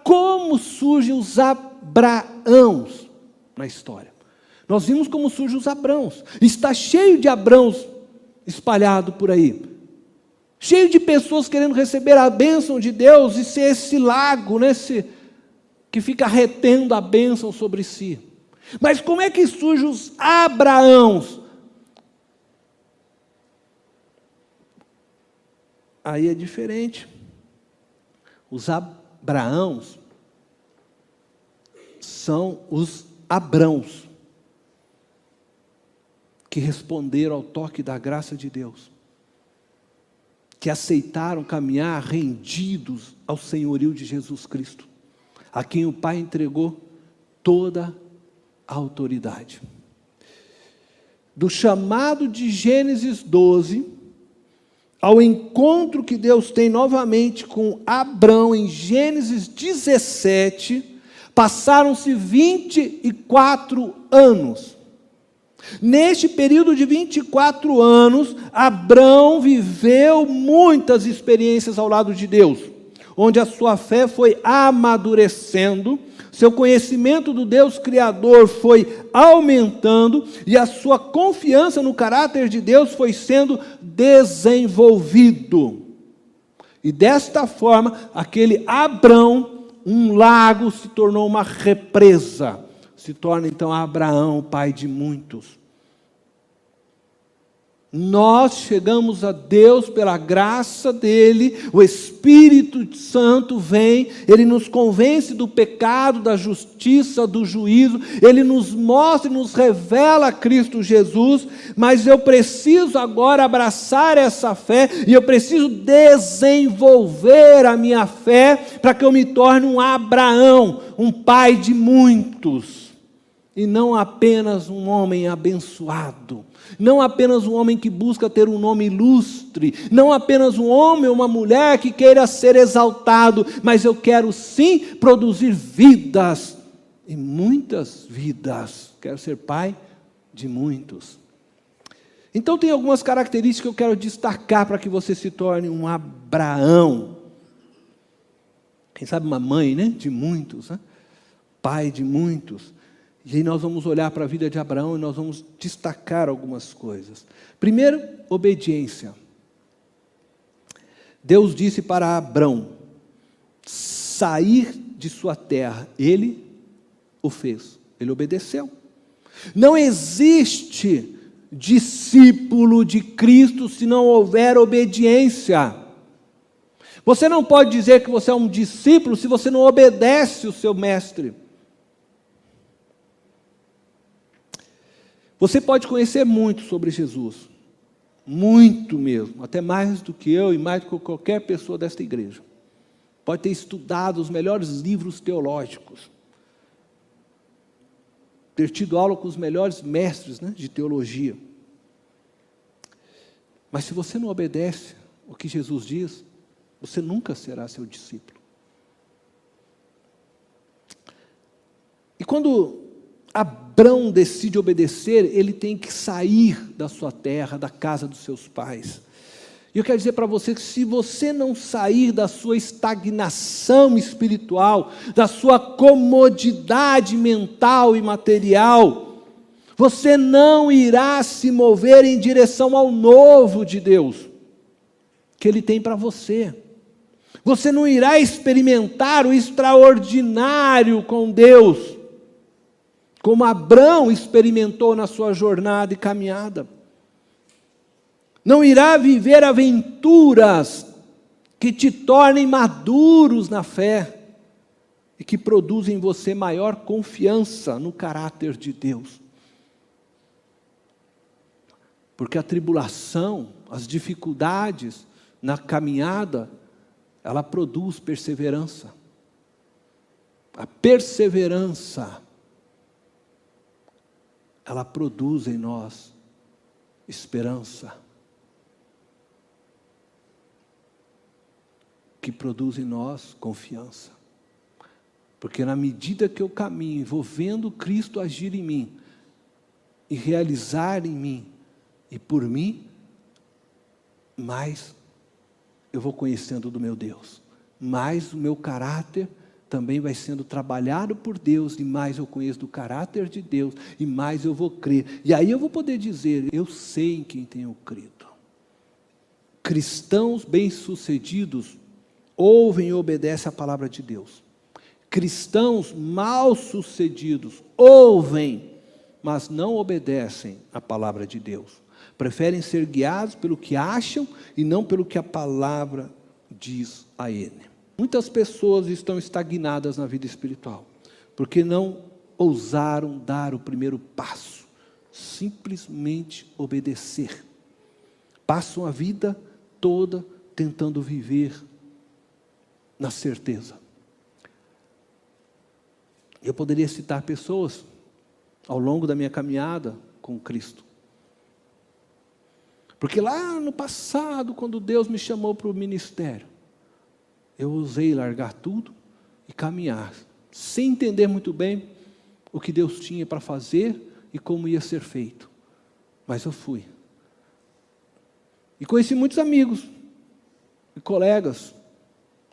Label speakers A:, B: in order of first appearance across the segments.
A: como surgem os Abraãos na história. Nós vimos como surgem os Abrãos. Está cheio de Abrãos espalhado por aí. Cheio de pessoas querendo receber a bênção de Deus e ser esse lago, né, que fica retendo a bênção sobre si. Mas como é que surgem os Abraãos? Aí é diferente. Os Abraãos são os Abrãos que responderam ao toque da graça de Deus, que aceitaram caminhar rendidos ao senhorio de Jesus Cristo, a quem o Pai entregou toda a autoridade. Do chamado de Gênesis 12, ao encontro que Deus tem novamente com Abrão em Gênesis 17, passaram-se 24 anos. Neste período de 24 anos, Abrão viveu muitas experiências ao lado de Deus, onde a sua fé foi amadurecendo, seu conhecimento do Deus Criador foi aumentando e a sua confiança no caráter de Deus foi sendo desenvolvido. E desta forma, aquele Abrão, um lago, se tornou uma represa. Se torna então Abraão, pai de muitos. Nós chegamos a Deus pela graça dele, o Espírito Santo vem, ele nos convence do pecado, da justiça, do juízo, ele nos mostra e nos revela Cristo Jesus, mas eu preciso agora abraçar essa fé, e eu preciso desenvolver a minha fé, para que eu me torne um Abraão, um pai de muitos, e não apenas um homem abençoado, não apenas um homem que busca ter um nome ilustre, não apenas um homem ou uma mulher que queira ser exaltado, mas eu quero sim produzir vidas, e muitas vidas, quero ser pai de muitos. Então tem algumas características que eu quero destacar para que você se torne um Abraão. Quem sabe uma mãe, né? De muitos, né? Pai de muitos. E aí nós vamos olhar para a vida de Abraão e nós vamos destacar algumas coisas. Primeiro, obediência. Deus disse para Abrão sair de sua terra. Ele o fez. Ele obedeceu. Não existe discípulo de Cristo se não houver obediência. Você não pode dizer que você é um discípulo se você não obedece o seu mestre. Você pode conhecer muito sobre Jesus, muito mesmo, até mais do que eu e mais do que qualquer pessoa desta igreja. Pode ter estudado os melhores livros teológicos, ter tido aula com os melhores mestres, né, de teologia. Mas se você não obedece o que Jesus diz, você nunca será seu discípulo. E quando Abrão decide obedecer, ele tem que sair da sua terra, da casa dos seus pais. E eu quero dizer para você que se você não sair da sua estagnação espiritual, da sua comodidade mental e material, você não irá se mover em direção ao novo de Deus, que Ele tem para você. Você não irá experimentar o extraordinário com Deus, como Abrão experimentou na sua jornada e caminhada. Não irá viver aventuras que te tornem maduros na fé e que produzem em você maior confiança no caráter de Deus. Porque a tribulação, as dificuldades na caminhada, ela produz perseverança. A perseverança, ela produz em nós esperança, que produz em nós confiança. Porque na medida que eu caminho, vou vendo Cristo agir em mim, e realizar em mim, e por mim, mais eu vou conhecendo do meu Deus, mais o meu caráter também vai sendo trabalhado por Deus, e mais eu conheço do caráter de Deus, e mais eu vou crer. E aí eu vou poder dizer, eu sei em quem tenho crido. Cristãos bem-sucedidos ouvem e obedecem a palavra de Deus. Cristãos mal-sucedidos ouvem, mas não obedecem a palavra de Deus. Preferem ser guiados pelo que acham e não pelo que a palavra diz a ele. Muitas pessoas estão estagnadas na vida espiritual, porque não ousaram dar o primeiro passo, simplesmente obedecer. Passam a vida toda tentando viver na certeza. Eu poderia citar pessoas ao longo da minha caminhada com Cristo. Porque lá no passado, quando Deus me chamou para o ministério, eu ousei largar tudo e caminhar, sem entender muito bem o que Deus tinha para fazer e como ia ser feito. Mas eu fui. E conheci muitos amigos, e colegas,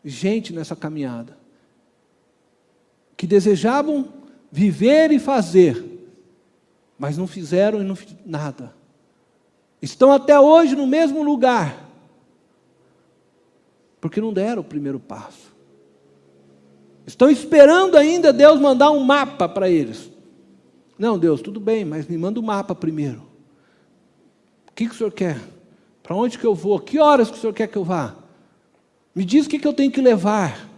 A: gente nessa caminhada, que desejavam viver e fazer, mas não fizeram e não nada. Estão até hoje no mesmo lugar, porque não deram o primeiro passo. Estão esperando ainda Deus mandar um mapa para eles. Não, Deus, tudo bem, mas me manda o mapa primeiro. O que o Senhor quer? Para onde que eu vou? Que horas que o Senhor quer que eu vá? Me diz o que eu tenho que levar.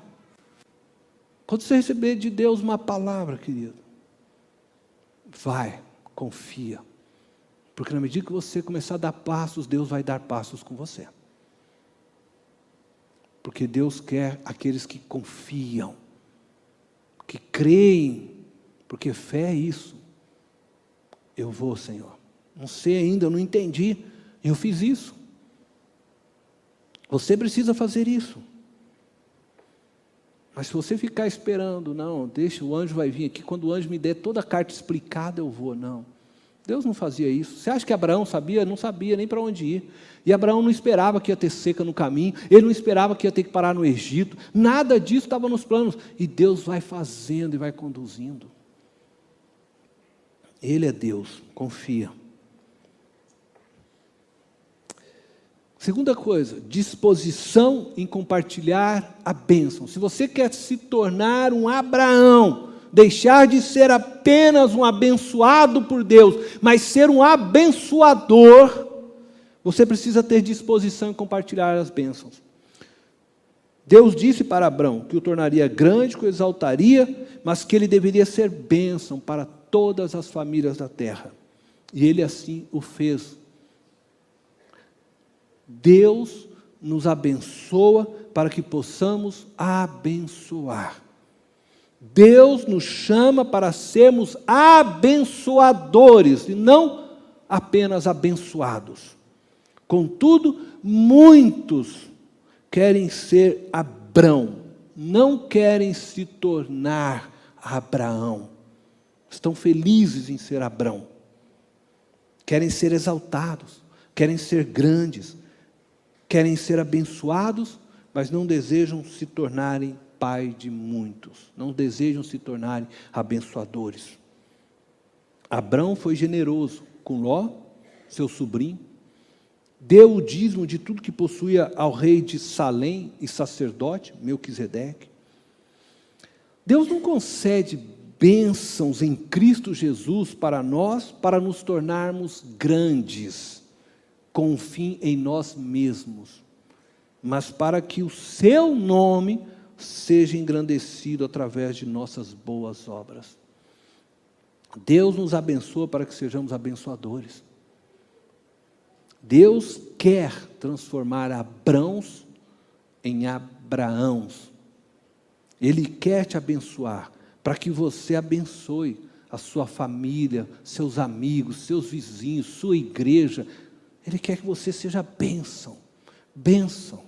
A: Quando você receber de Deus uma palavra, querido, vai, confia. Porque na medida que você começar a dar passos, Deus vai dar passos com você. Porque Deus quer aqueles que confiam, que creem, porque fé é isso. Eu vou, Senhor. Não sei ainda, eu não entendi, eu fiz isso. Você precisa fazer isso. Mas se você ficar esperando, não, deixa, o anjo vai vir aqui, quando o anjo me der toda a carta explicada, eu vou, não. Deus não fazia isso. Você acha que Abraão sabia? Não sabia nem para onde ir. E Abraão não esperava que ia ter seca no caminho, ele não esperava que ia ter que parar no Egito, nada disso estava nos planos. E Deus vai fazendo e vai conduzindo. Ele é Deus, confia. Segunda coisa, disposição em compartilhar a bênção. Se você quer se tornar um Abraão, deixar de ser apenas um abençoado por Deus, mas ser um abençoador, você precisa ter disposição em compartilhar as bênçãos. Deus disse para Abraão que o tornaria grande, que o exaltaria, mas que ele deveria ser bênção para todas as famílias da terra. E ele assim o fez. Deus nos abençoa para que possamos abençoar. Deus nos chama para sermos abençoadores e não apenas abençoados. Contudo, muitos querem ser Abrão, não querem se tornar Abraão. Estão felizes em ser Abrão. Querem ser exaltados, querem ser grandes, querem ser abençoados, mas não desejam se tornarem pai de muitos, não desejam se tornarem abençoadores. Abrão foi generoso com Ló, seu sobrinho, deu o dízimo de tudo que possuía ao rei de Salém e sacerdote, Melquisedeque. Deus não concede bênçãos em Cristo Jesus para nós, para nos tornarmos grandes, com um fim em nós mesmos, mas para que o seu nome seja engrandecido através de nossas boas obras. Deus nos abençoa para que sejamos abençoadores. Deus quer transformar Abrãos em Abraãos. Ele quer te abençoar, para que você abençoe a sua família, seus amigos, seus vizinhos, sua igreja. Ele quer que você seja bênção, bênção,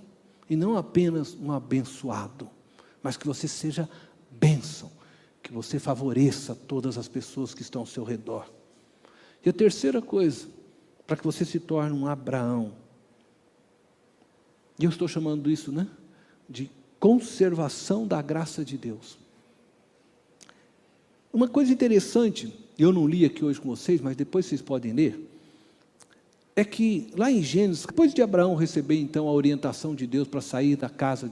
A: e não apenas um abençoado, mas que você seja bênção, que você favoreça todas as pessoas que estão ao seu redor. E a terceira coisa, para que você se torne um Abraão, e eu estou chamando isso, de conservação da graça de Deus. Uma coisa interessante, eu não li aqui hoje com vocês, mas depois vocês podem ler, é que lá em Gênesis, depois de Abraão receber então a orientação de Deus para sair da casa,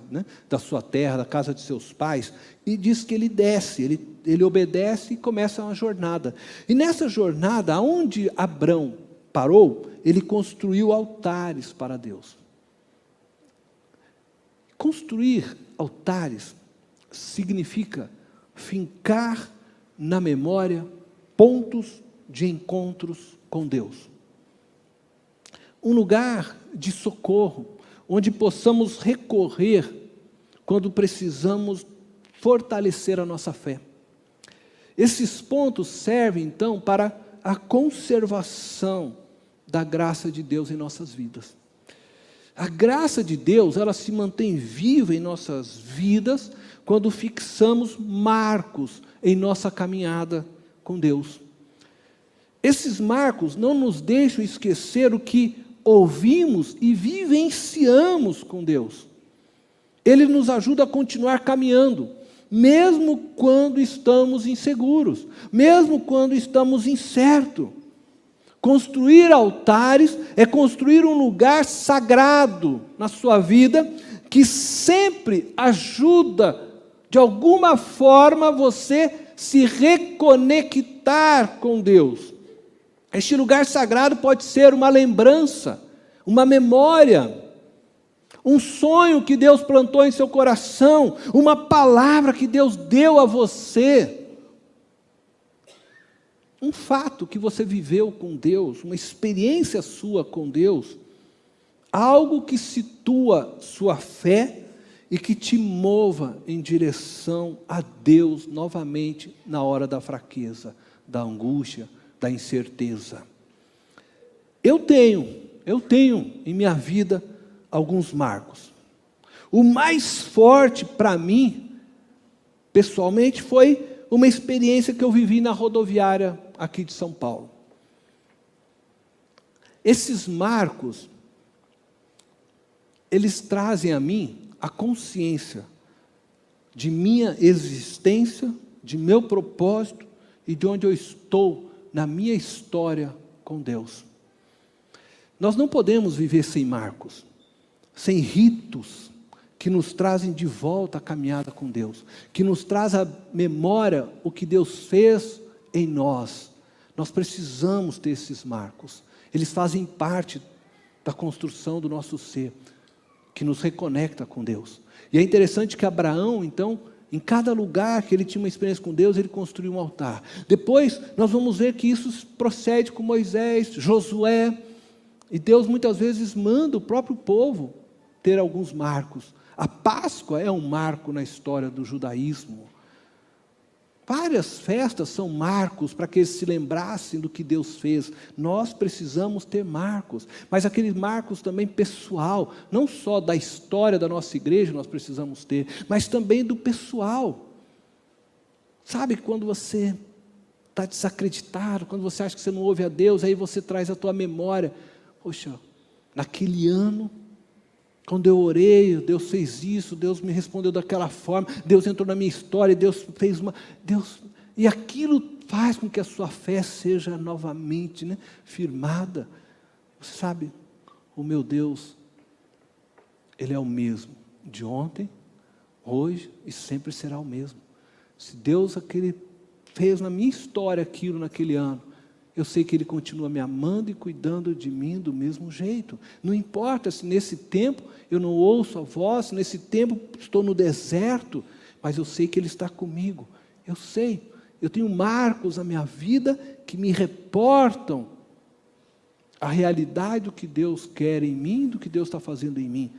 A: da sua terra, da casa de seus pais, e diz que ele desce, ele obedece e começa uma jornada. E nessa jornada, aonde Abraão parou, ele construiu altares para Deus. Construir altares significa fincar na memória pontos de encontros com Deus. Um lugar de socorro, onde possamos recorrer quando precisamos fortalecer a nossa fé. Esses pontos servem, então, para a conservação da graça de Deus em nossas vidas. A graça de Deus, ela se mantém viva em nossas vidas quando fixamos marcos em nossa caminhada com Deus. Esses marcos não nos deixam esquecer o que ouvimos e vivenciamos com Deus. Ele nos ajuda a continuar caminhando, mesmo quando estamos inseguros, mesmo quando estamos incertos. Construir altares é construir um lugar sagrado na sua vida, que sempre ajuda, de alguma forma, você se reconectar com Deus. Este lugar sagrado pode ser uma lembrança, uma memória, um sonho que Deus plantou em seu coração, uma palavra que Deus deu a você, um fato que você viveu com Deus, uma experiência sua com Deus, algo que situa sua fé e que te mova em direção a Deus novamente na hora da fraqueza, da angústia, da incerteza. Eu tenho em minha vida alguns marcos. O mais forte para mim, pessoalmente, foi uma experiência que eu vivi na rodoviária aqui de São Paulo. Esses marcos, eles trazem a mim a consciência de minha existência, de meu propósito e de onde eu estou na minha história com Deus. Nós não podemos viver sem marcos, sem ritos que nos trazem de volta a caminhada com Deus, que nos traz à memória o que Deus fez em nós. Nós precisamos ter esses marcos. Eles fazem parte da construção do nosso ser, que nos reconecta com Deus. E é interessante que Abraão, então, em cada lugar que ele tinha uma experiência com Deus, ele construiu um altar. Depois, nós vamos ver que isso procede com Moisés, Josué, e Deus muitas vezes manda o próprio povo ter alguns marcos. A Páscoa é um marco na história do judaísmo. Várias festas são marcos para que eles se lembrassem do que Deus fez. Nós precisamos ter marcos, mas aqueles marcos também pessoal, não só da história da nossa igreja nós precisamos ter, mas também do pessoal. Sabe quando você está desacreditado, quando você acha que você não ouve a Deus, aí você traz a tua memória. Poxa, naquele ano, quando eu orei, Deus fez isso, Deus me respondeu daquela forma, Deus entrou na minha história, Deus fez e aquilo faz com que a sua fé seja novamente firmada. Você sabe, o meu Deus, Ele é o mesmo, de ontem, hoje e sempre será o mesmo. Se Deus fez na minha história aquilo naquele ano, eu sei que Ele continua me amando e cuidando de mim do mesmo jeito. Não importa se nesse tempo eu não ouço a voz, se nesse tempo estou no deserto, mas eu sei que Ele está comigo. Eu sei, eu tenho marcos na minha vida que me reportam a realidade do que Deus quer em mim, do que Deus está fazendo em mim.